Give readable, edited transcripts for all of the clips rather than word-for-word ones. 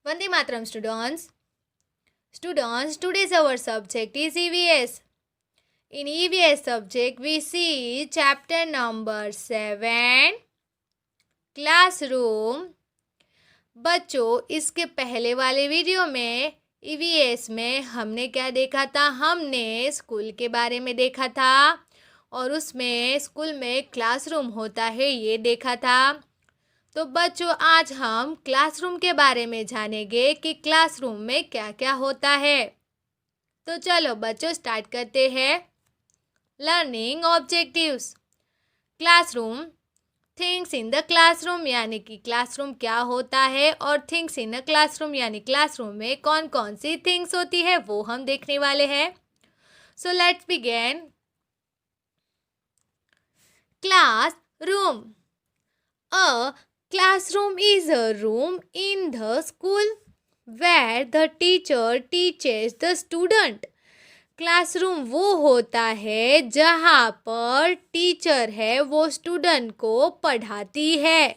Vande Mataram students. Students, today's our subject is EVS. In EVS subject, we see chapter number 7, classroom. बच्चों, इसके पहले वाले video में EVS में हमने क्या देखा था? हमने स्कूल के बारे में देखा था और उसमें स्कूल में क्लासरूम होता है ये देखा था। तो बच्चों, आज हम क्लासरूम के बारे में जानेंगे कि क्लासरूम में क्या क्या होता है। तो चलो बच्चों स्टार्ट करते हैं। Learning objectives. Classroom, things in the classroom यानी कि क्लासरूम क्या होता है और थिंग्स इन अ क्लासरूम यानी क्लासरूम में कौन कौन सी थिंग्स होती है वो हम देखने वाले हैं। So let's begin. Classroom. A classroom is a room in the school where the teacher teaches the student. Classroom वो होता है जहाँ पर टीचर है वो स्टूडेंट को पढ़ाती है,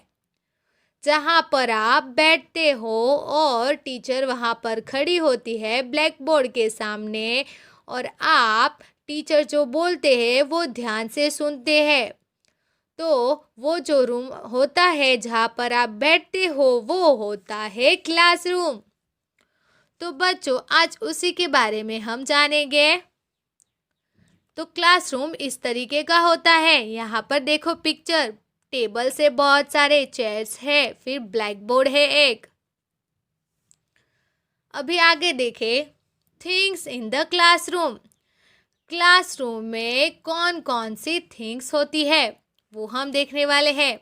जहाँ पर आप बैठते हो और टीचर वहाँ पर खड़ी होती है ब्लैक बोर्ड के सामने और आप टीचर जो बोलते हैं वो ध्यान से सुनते हैं। तो वो जो रूम होता है जहाँ पर आप बैठते हो वो होता है क्लासरूम। तो बच्चों, आज उसी के बारे में हम जानेंगे। तो क्लासरूम इस तरीके का होता है। यहाँ पर देखो पिक्चर, टेबल से बहुत सारे चेयर्स है, फिर ब्लैक बोर्ड है एक। अभी आगे देखें, things in the classroom. Classroom में कौन कौन सी थिंग्स होती है वो हम देखने वाले हैं।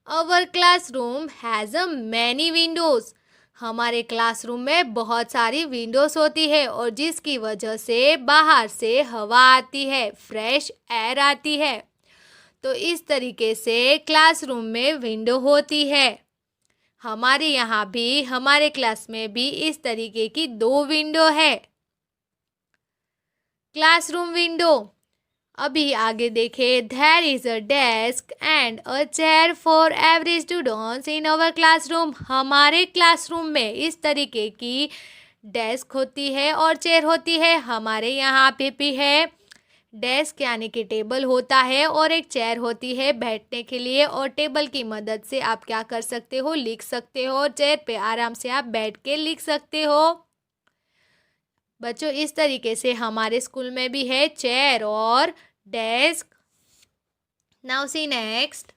Our classroom has a many windows. हमारे क्लासरूम में बहुत सारी विंडोज़ होती है और जिसकी वजह से बाहर से हवा आती है, फ्रेश एयर आती है। तो इस तरीके से क्लासरूम में विंडो होती है। हमारे यहाँ भी, हमारे क्लास में भी इस तरीके की 2 विंडो है। Classroom window. अभी आगे देखें, there is a desk and a chair for every students in our classroom. हमारे क्लासरूम में इस तरीके की डेस्क होती है और चेयर होती है। हमारे यहाँ पे भी है। डेस्क यानी कि टेबल होता है और एक चेयर होती है बैठने के लिए और टेबल की मदद से आप क्या कर सकते हो, लिख सकते हो और चेयर पे आराम से आप बैठ के लिख सकते हो। बच्चों, इस तरीके से हमारे स्कूल में भी है चेयर और desk. Now see next.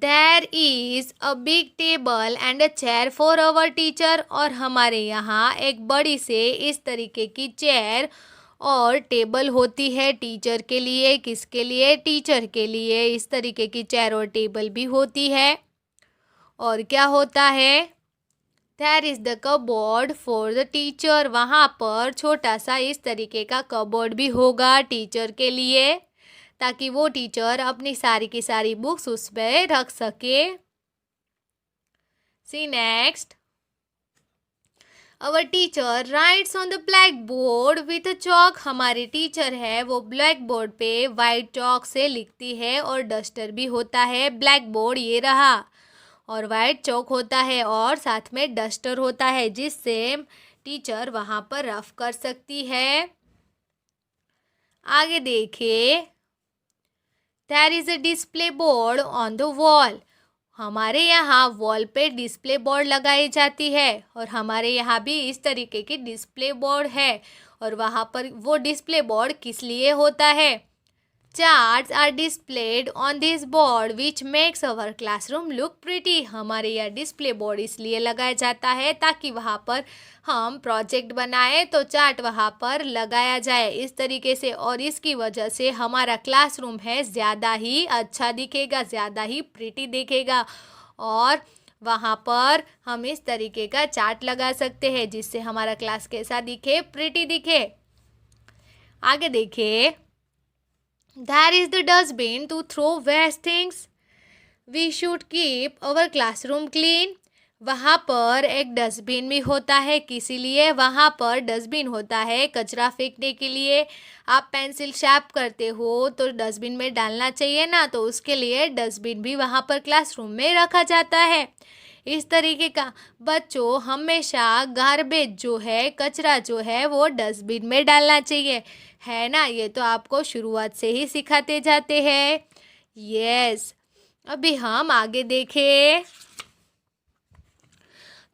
There is a big table and a chair for our teacher. और हमारे यहाँ एक बड़ी से इस तरीके की चेयर और टेबल होती है टीचर के लिए। किसके लिए? टीचर के लिए इस तरीके की चेयर और टेबल भी होती है। और क्या होता है? There is the cupboard for the teacher. वहाँ पर छोटा सा इस तरीके का कबोर्ड भी होगा टीचर के लिए, ताकि वो टीचर अपनी सारी की सारी बुक्स उस पर रख सके। See next. Our teacher writes on the blackboard with a chalk. हमारी टीचर है वो ब्लैक बोर्ड पे वाइट चॉक से लिखती है और डस्टर भी होता है। ब्लैक बोर्ड ये रहा और वाइट चौक होता है और साथ में डस्टर होता है जिससे टीचर वहाँ पर रफ कर सकती है। आगे देखिए, there is a display board on the wall. हमारे यहाँ वॉल पे डिस्प्ले बोर्ड लगाई जाती है और हमारे यहाँ भी इस तरीके की डिस्प्ले बोर्ड है। और वहाँ पर वो डिस्प्ले बोर्ड किस लिए होता है? Charts are displayed on this board which makes our classroom look pretty. हमारे यहाँ डिस्प्ले बोर्ड इसलिए लगाया जाता है ताकि वहाँ पर हम प्रोजेक्ट बनाए तो चार्ट वहाँ पर लगाया जाए इस तरीके से, और इसकी वजह से हमारा क्लासरूम है ज़्यादा ही अच्छा दिखेगा, ज़्यादा ही प्रिटी दिखेगा। और वहाँ पर हम इस तरीके का चार्ट लगा सकते हैं जिससे हमारा क्लास कैसा दिखे, प्रिटी दिखे। आगे देखिए, there is the dustbin to throw waste things. We should keep our classroom clean. वहाँ पर एक डस्टबिन भी होता है, किसी लिए वहाँ पर डस्टबिन होता है कचरा फेंकने के लिए। आप पेंसिल शार्प करते हो तो डस्टबिन में डालना चाहिए ना, तो उसके लिए डस्टबिन भी वहाँ पर क्लासरूम में रखा जाता है। इस तरीके का बच्चों हमेशा गार्बेज जो है, कचरा जो है वो डस्टबिन में डालना चाहिए, है ना। ये तो आपको शुरुआत से ही सिखाते जाते हैं। यस, अभी हम आगे देखें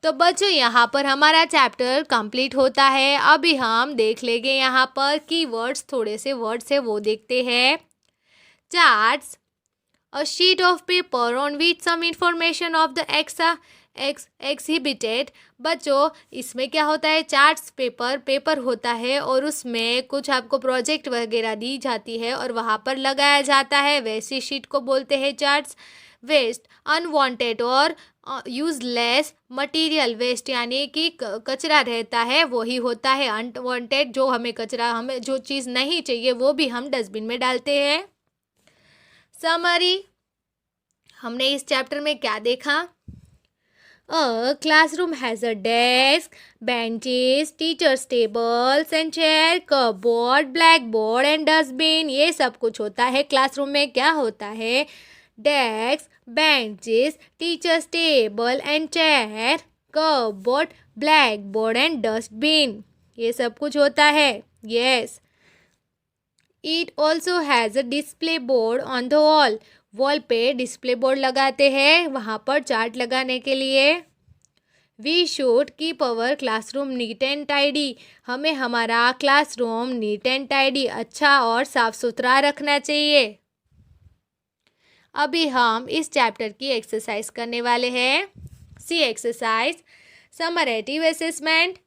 तो बच्चों यहाँ पर हमारा चैप्टर कंप्लीट होता है। अभी हम देख लेंगे यहाँ पर कीवर्ड्स, थोड़े से वर्ड्स है वो देखते हैं। Charts, a sheet of paper on which some information of the exhibited। बच्चों इसमें क्या होता है, चार्ट्स पेपर होता है और उसमें कुछ आपको प्रोजेक्ट वगैरह दी जाती है और वहाँ पर लगाया जाता है, वैसी शीट को बोलते हैं चार्ट्स। वेस्ट, अनवांटेड और यूजलेस मटेरियल, वेस्ट यानी कि कचरा रहता है वही होता है। अनवांटेड जो हमें कचरा, हमें जो चीज़ नहीं चाहिए वो भी हम डस्टबिन में डालते हैं। समरी, हमने इस चैप्टर में क्या देखा। A classroom has a desk, benches, teachers tables and chair, cupboard, blackboard and dustbin। ये सब कुछ होता है क्लासरूम में। क्या होता है, desk, benches, teachers table and chair, cupboard, blackboard and dustbin, ये सब कुछ होता है। Yes, it also has a display board on the wall. Wall पे डिस्प्ले बोर्ड लगाते हैं वहाँ पर चार्ट लगाने के लिए। We should keep our classroom neat and tidy. हमें हमारा क्लासरूम नीट एंड टाइडी, अच्छा और साफ सुथरा रखना चाहिए। अभी हम इस चैप्टर की एक्सरसाइज करने वाले हैं। सी एक्सरसाइज, समरेटिव असेसमेंट।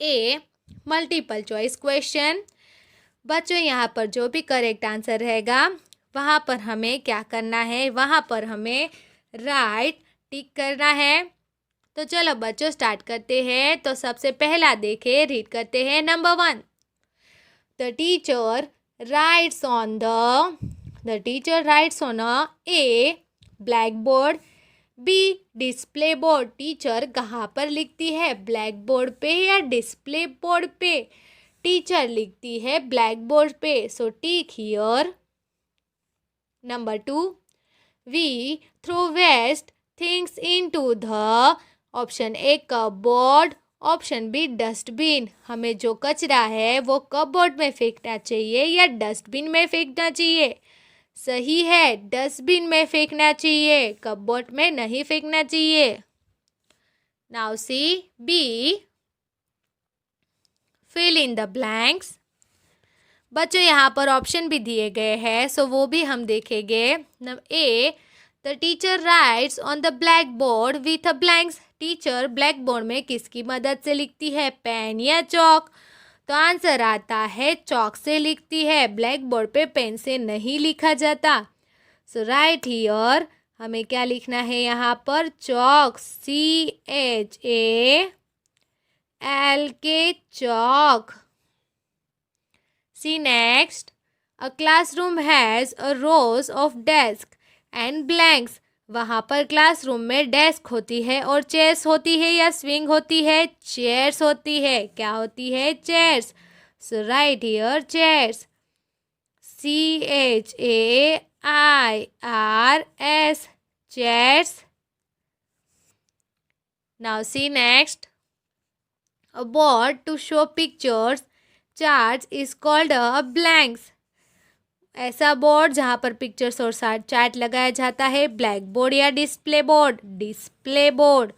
ए, मल्टीपल चॉइस क्वेश्चन। बच्चों यहाँ पर जो भी करेक्ट आंसर रहेगा वहाँ पर हमें क्या करना है, वहाँ पर हमें राइट टिक करना है। तो चलो बच्चों स्टार्ट करते हैं। तो सबसे पहला देखें, रीड करते हैं। Number 1, the teacher writes on a black board, B display board. Teacher कहाँ पर लिखती है, ब्लैक बोर्ड पे या डिस्प्ले बोर्ड पे। टीचर लिखती है ब्लैक बोर्ड पे, so tick here. Number 2, we throw waste things into the, option A cupboard, option B dustbin. हमें जो कचरा है वो कपबोर्ड में फेंकना चाहिए या डस्टबिन में फेंकना चाहिए। सही है, डस्टबिन में फेंकना चाहिए, कपबोर्ड में नहीं फेंकना चाहिए। Now see B, fill in the blanks. बच्चों यहाँ पर ऑप्शन भी दिए गए हैं, सो वो भी हम देखेंगे। A, the teacher writes on the black board with a blanks. Teacher black board में किसकी मदद से लिखती है, पेन या चौक। तो आंसर आता है चौक से लिखती है, ब्लैक बोर्ड पे पेन से नहीं लिखा जाता। सो राइट हियर, हमें क्या लिखना है यहाँ पर, चौक, CHALK, Chowk. See next, a classroom has a rows of desks and blanks। वहाँ पर क्लासरूम में डेस्क होती है और चेयर्स होती है या स्विंग होती है, चेयर्स होती है। क्या होती है, chairs. So right here chairs, CHAIRS, chairs। Now see next, a board to show pictures, charts is called a blanks। ऐसा बोर्ड जहाँ पर पिक्चर्स और चार्ट लगाया जाता है, ब्लैक बोर्ड या display board, display board.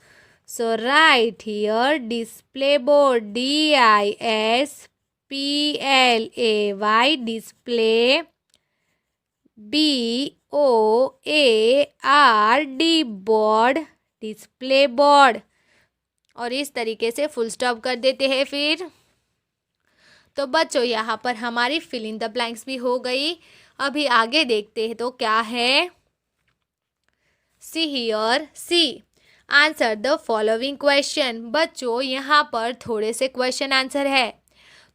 So right here display board, DISPLAY, display, BOARD, board, display board. और इस तरीके से फुल स्टॉप कर देते हैं फिर। तो बच्चों यहाँ पर हमारी फिल इन द ब्लैंक्स भी हो गई। अभी आगे देखते हैं तो क्या है। See here, see, answer the following question. बच्चों यहाँ पर थोड़े से क्वेश्चन आंसर है,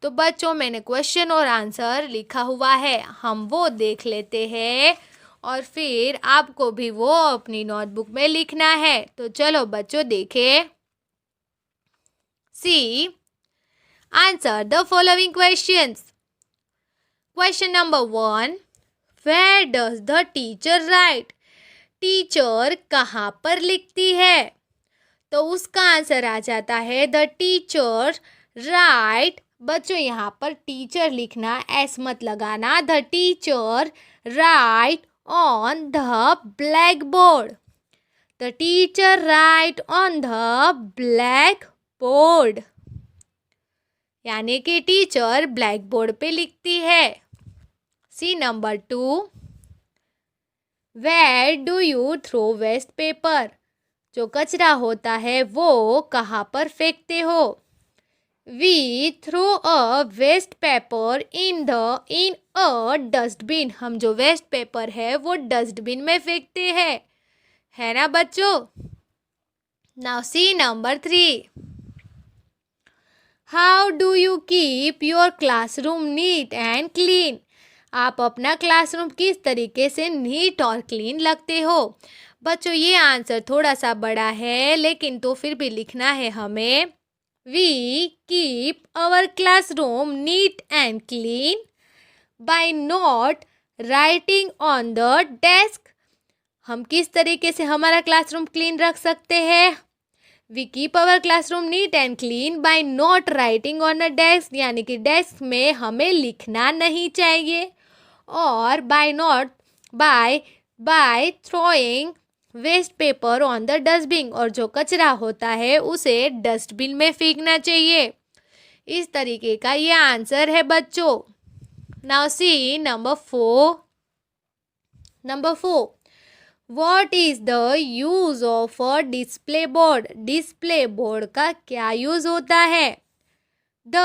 तो बच्चों मैंने क्वेश्चन और आंसर लिखा हुआ है, हम वो देख लेते हैं और फिर आपको भी वो अपनी नोटबुक में लिखना है। तो चलो बच्चों देखें। C, answer the following questions. Question number 1, where does the teacher write? Teacher कहाँ पर लिखती है? तो उसका आंसर आ जाता है द टीचर राइट। बच्चों यहाँ पर टीचर लिखना, एस मत लगाना। The teacher write on the black board. The teacher write on the black board, यानी कि टीचर ब्लैक बोर्ड पे लिखती है। See number 2, where do you throw waste paper? जो कचरा होता है वो कहाँ पर फेंकते हो? We throw a waste paper in a dustbin. हम जो वेस्ट पेपर है वो डस्टबिन में फेंकते हैं, है ना बच्चों? Now see number 3, how do you keep your classroom neat and clean? आप अपना क्लासरूम किस तरीके से नीट और क्लीन रखते हो? बच्चों ये आंसर थोड़ा सा बड़ा है, लेकिन तो फिर भी लिखना है हमें। We keep our classroom neat and clean by not writing on the desk. हम किस तरीके से हमारा क्लासरूम क्लीन रख सकते हैं? We keep our classroom neat and clean by not writing on a desk, यानी कि डेस्क में हमें लिखना नहीं चाहिए। और by throwing waste paper on the dustbin, और जो कचरा होता है उसे डस्टबिन में फेंकना चाहिए। इस तरीके का ये आंसर है बच्चों। Now see number 4। What is the use of a display board? Display board का क्या यूज होता है? The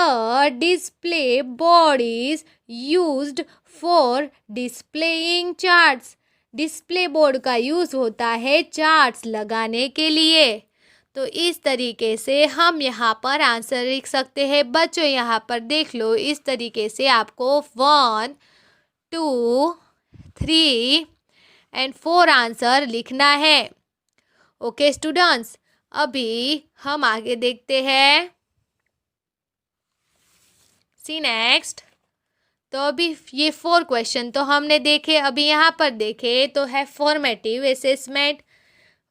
display board is used for displaying charts. Display board का यूज होता है चार्ट्स लगाने के लिए। तो इस तरीके से हम यहाँ पर आंसर लिख सकते हैं। बच्चों यहाँ पर देख लो, इस तरीके से आपको 1, 2, 3 एंड 4 आंसर लिखना है। ओके स्टूडेंट्स, अभी हम आगे देखते हैं। सी नेक्स्ट। तो अभी ये 4 क्वेश्चन तो हमने देखे। अभी यहाँ पर देखे तो है फॉर्मेटिव असेसमेंट,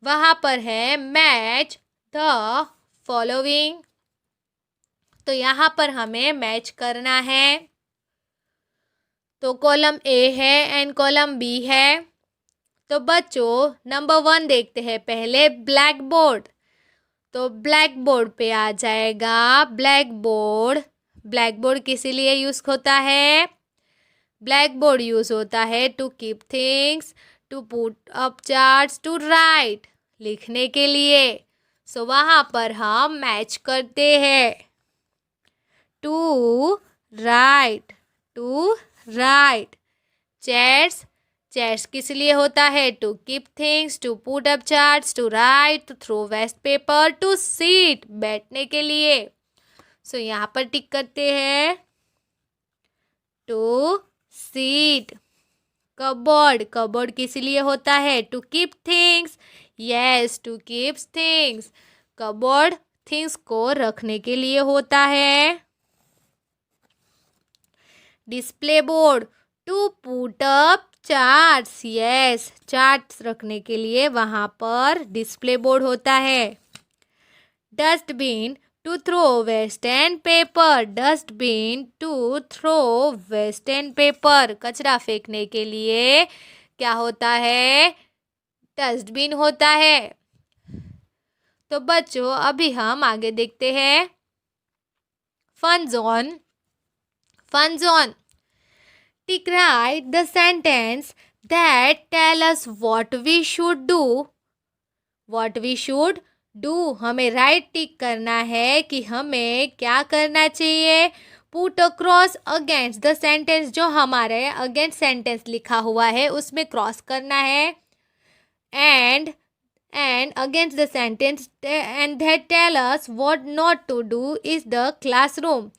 वहाँ पर है मैच द फॉलोइंग। तो यहाँ पर हमें मैच करना है। तो कॉलम ए है एंड कॉलम बी है। तो बच्चों नंबर 1 देखते हैं पहले, ब्लैक बोर्ड। तो ब्लैक बोर्ड पे आ जाएगा ब्लैक बोर्ड। ब्लैक बोर्ड किस लिए यूज होता है? ब्लैक बोर्ड यूज होता है to keep things, to put up charts, to write, लिखने के लिए। सो वहाँ पर हम मैच करते हैं। To write, to write. Chairs, chairs किस लिए होता है? To keep things, to put up charts, to write, to throw waste paper, to seat, बैठने के लिए। सो यहाँ पर टिक करते हैं टू सीट। कबोर्ड, कबोर्ड किस लिए होता है? To keep things, yes, to keep things. Cupboard things को रखने के लिए होता है। Display board, to put up charts, yes, charts रखने के लिए वहाँ पर डिस्प्ले बोर्ड होता है। Dustbin, to throw waste and paper, dustbin to throw waste and paper, कचरा फेंकने के लिए क्या होता है? डस्टबिन होता है। तो बच्चों अभी हम आगे देखते हैं fun zone. Fun zone, tick right the sentence that tell us what we should do. What we should do, हमें राइट टिक करना है कि हमें क्या करना चाहिए। Put a cross against the sentence, जो हमारे अगेंस्ट सेंटेंस लिखा हुआ है उसमें क्रॉस करना है। And against the sentence and that tell us what not to do is the classroom.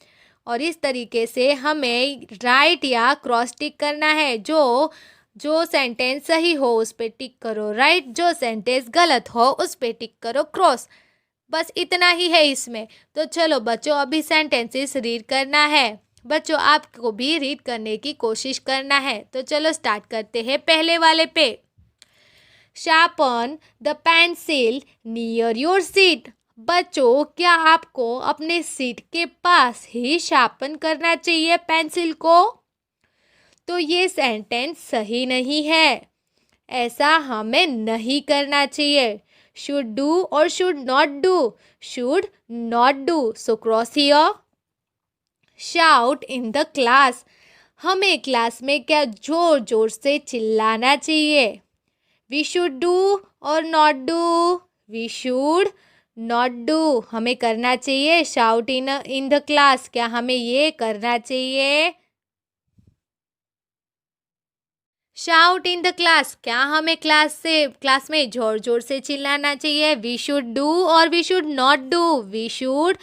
और इस तरीके से हमें राइट या क्रॉस टिक करना है। जो जो सेंटेंस सही हो उस पे टिक करो राइट, जो सेंटेंस गलत हो उस पे टिक करो क्रॉस। बस इतना ही है इसमें। तो चलो बच्चों, अभी सेंटेंसेस रीड करना है। बच्चों, आपको भी रीड करने की कोशिश करना है। तो चलो स्टार्ट करते हैं पहले वाले पे। Sharpen the pencil near your seat. बच्चों, क्या आपको अपने सीट के पास ही शार्पन करना चाहिए पेंसिल को? तो ये सेंटेंस सही नहीं है, ऐसा हमें नहीं करना चाहिए। शुड डू और should not do, should not do, so cross here. Shout in the class, हमें क्लास में क्या जोर जोर से चिल्लाना चाहिए? वी शुड डू और not do, we should not do, हमें करना चाहिए शाउट इन द क्लास, क्या हमें ये करना चाहिए? शाउट इन द क्लास, क्या हमें क्लास में जोर जोर से चिल्लाना चाहिए? वी शुड डू और we should not do, we should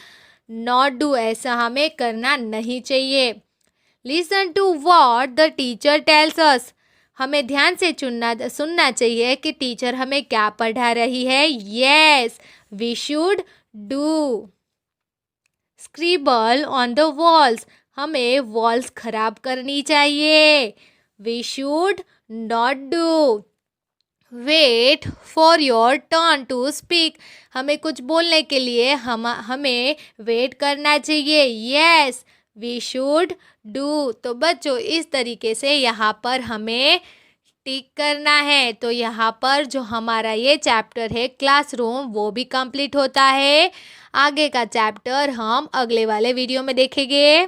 not do, ऐसा हमें करना नहीं चाहिए। Listen to what the teacher tells us, हमें ध्यान से सुनना चाहिए कि टीचर हमें क्या पढ़ा रही है। Yes, we should do. Scribble on the walls, हमें वॉल्स खराब करनी चाहिए। We should not do. Wait for your turn to speak, हमें कुछ बोलने के लिए हमें वेट करना चाहिए। Yes, we should do. तो बच्चों, इस तरीके से यहाँ पर हमें टिक करना है। तो यहाँ पर जो हमारा ये चैप्टर है क्लासरूम, वो भी कंप्लीट होता है। आगे का चैप्टर हम अगले वाले वीडियो में देखेंगे।